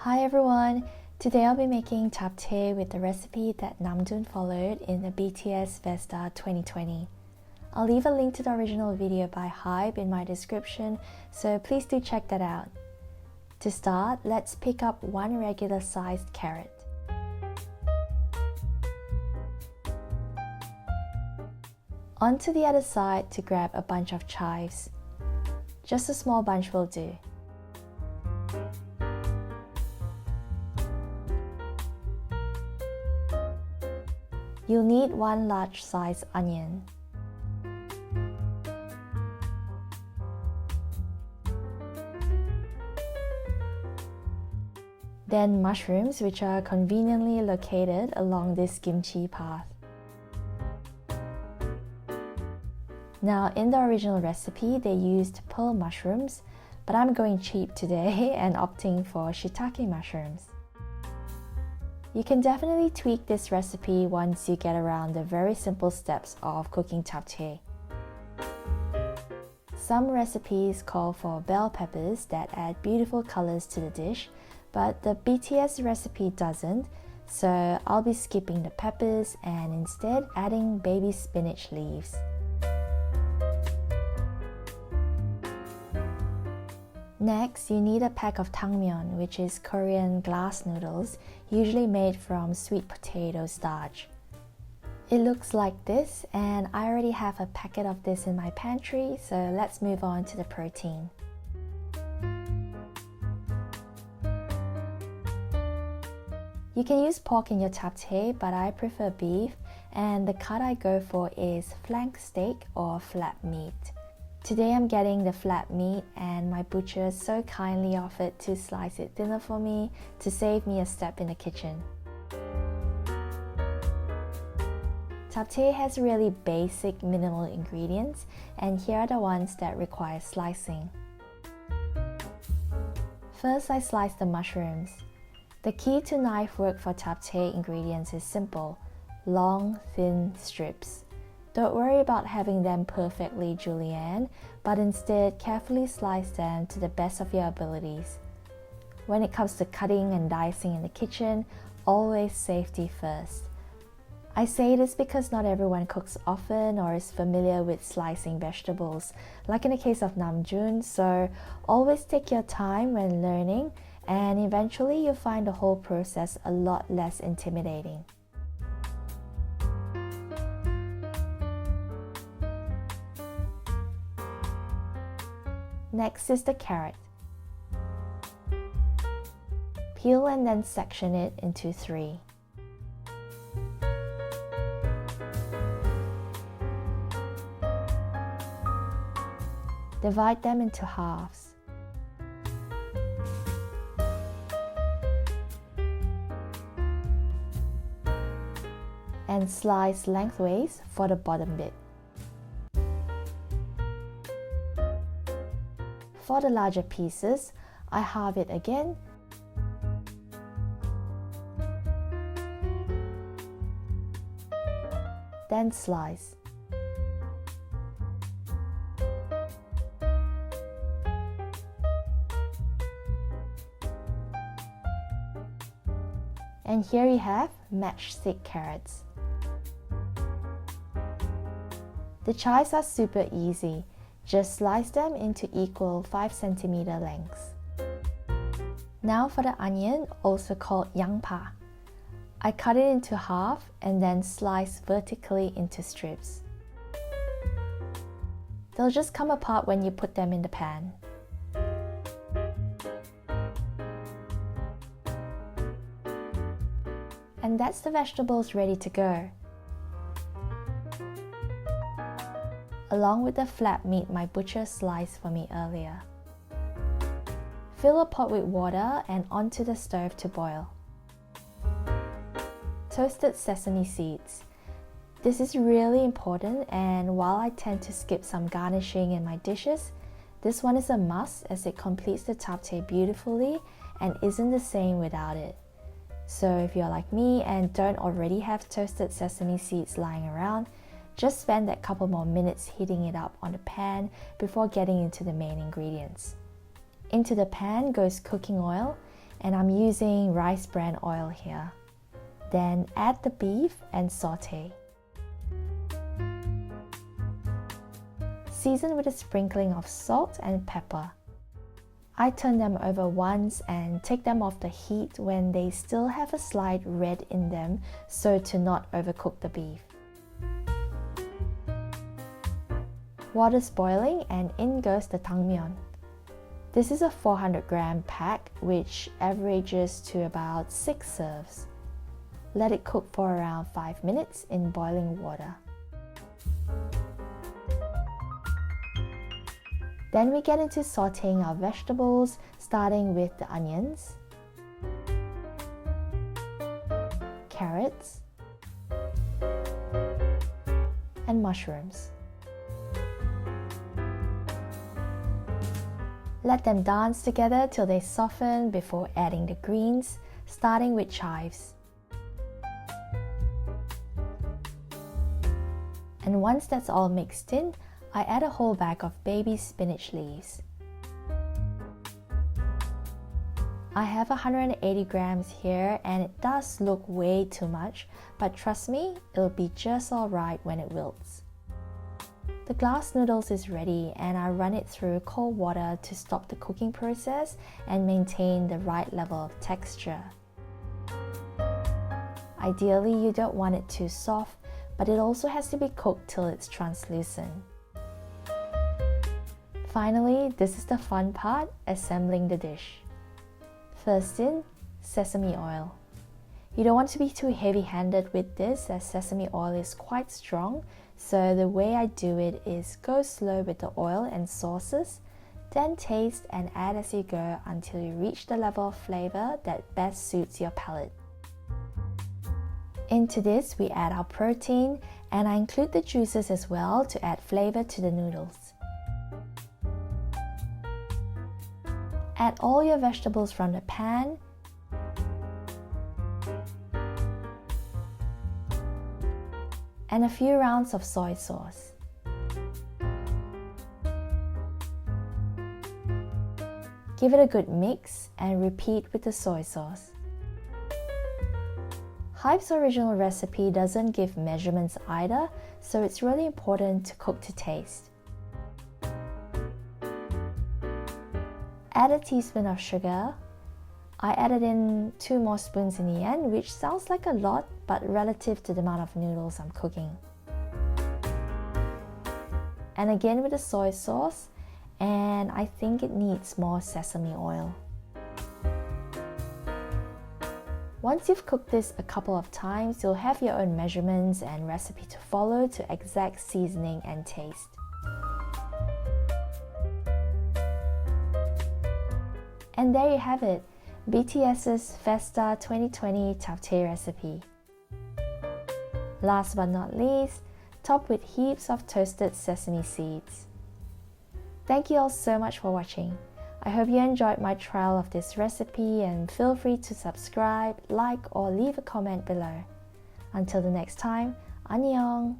Hi everyone! Today I'll be making japchae with the recipe that Namjoon followed in the BTS FESTA 2020. I'll leave a link to the original video by HYBE in my description, so please do check that out. To start, let's pick up one regular sized carrot. On to the other side to grab a bunch of chives. Just a small bunch will do. You'll need one large size onion. Then mushrooms, which are conveniently located along this kimchi path. Now, in the original recipe, they used pearl mushrooms, but I'm going cheap today and opting for shiitake mushrooms. You can definitely tweak this recipe once you get around the very simple steps of cooking japchae. Some recipes call for bell peppers that add beautiful colors to the dish, but the BTS recipe doesn't, so I'll be skipping the peppers and instead adding baby spinach leaves. Next, you need a pack of tangmyeon, which is Korean glass noodles, usually made from sweet potato starch. It looks like this, and I already have a packet of this in my pantry, so let's move on to the protein. You can use pork in your japchae, but I prefer beef, and the cut I go for is flank steak or flat meat. Today I'm getting the flat meat, and my butcher so kindly offered to slice it thinner for me to save me a step in the kitchen. Japchae has really basic minimal ingredients, and here are the ones that require slicing. First, I slice the mushrooms. The key to knife work for japchae ingredients is simple: long, thin strips. Don't worry about having them perfectly julienne, but instead carefully slice them to the best of your abilities. When it comes to cutting and dicing in the kitchen, always safety first. I say this because not everyone cooks often or is familiar with slicing vegetables, like in the case of Namjoon, so always take your time when learning, and eventually you'll find the whole process a lot less intimidating. Next is the carrot. Peel and then section it into 3. Divide them into halves. And slice lengthways for the bottom bit. For the larger pieces, I halve it again then slice. And here you have matchstick carrots. The chives are super easy. Just slice them into equal 5 cm lengths. Now for the onion, also called yangpa. I cut it into half and then slice vertically into strips. They'll just come apart when you put them in the pan. And that's the vegetables ready to go. Along with the flat meat my butcher sliced for me earlier. Fill a pot with water and onto the stove to boil. Toasted sesame seeds. This is really important, and while I tend to skip some garnishing in my dishes, this one is a must as it completes the japchae beautifully and isn't the same without it. So if you're like me and don't already have toasted sesame seeds lying around, just spend that couple more minutes heating it up on the pan before getting into the main ingredients. Into the pan goes cooking oil, and I'm using rice bran oil here. Then add the beef and saute. Season with a sprinkling of salt and pepper. I turn them over once and take them off the heat when they still have a slight red in them, so to not overcook the beef. Water's boiling and in goes the tangmyeon. This is a 400-gram pack which averages to about 6 serves. Let it cook for around 5 minutes in boiling water. Then we get into sauteing our vegetables, starting with the onions, carrots, and mushrooms. Let them dance together till they soften before adding the greens, starting with chives. And once that's all mixed in, I add a whole bag of baby spinach leaves. I have 180 grams here and it does look way too much, but trust me, it'll be just alright when it wilts. The glass noodles is ready and I run it through cold water to stop the cooking process and maintain the right level of texture. Ideally, you don't want it too soft, but it also has to be cooked till it's translucent. Finally, this is the fun part, assembling the dish. First in, sesame oil. You don't want to be too heavy-handed with this as sesame oil is quite strong, so the way I do it is go slow with the oil and sauces, then taste and add as you go until you reach the level of flavor that best suits your palate. Into this, we add our protein, and I include the juices as well to add flavor to the noodles. Add all your vegetables from the pan, and a few rounds of soy sauce. Give it a good mix and repeat with the soy sauce. HYBE's original recipe doesn't give measurements either, so it's really important to cook to taste. Add a teaspoon of sugar. I added in 2 more spoons in the end, which sounds like a lot, but relative to the amount of noodles I'm cooking. And again with the soy sauce, and I think it needs more sesame oil. Once you've cooked this a couple of times, you'll have your own measurements and recipe to follow to exact seasoning and taste. And there you have it, BTS's FESTA 2020 Japchae recipe. Last but not least, topped with heaps of toasted sesame seeds. Thank you all so much for watching. I hope you enjoyed my trial of this recipe and feel free to subscribe, like or leave a comment below. Until the next time, annyeong!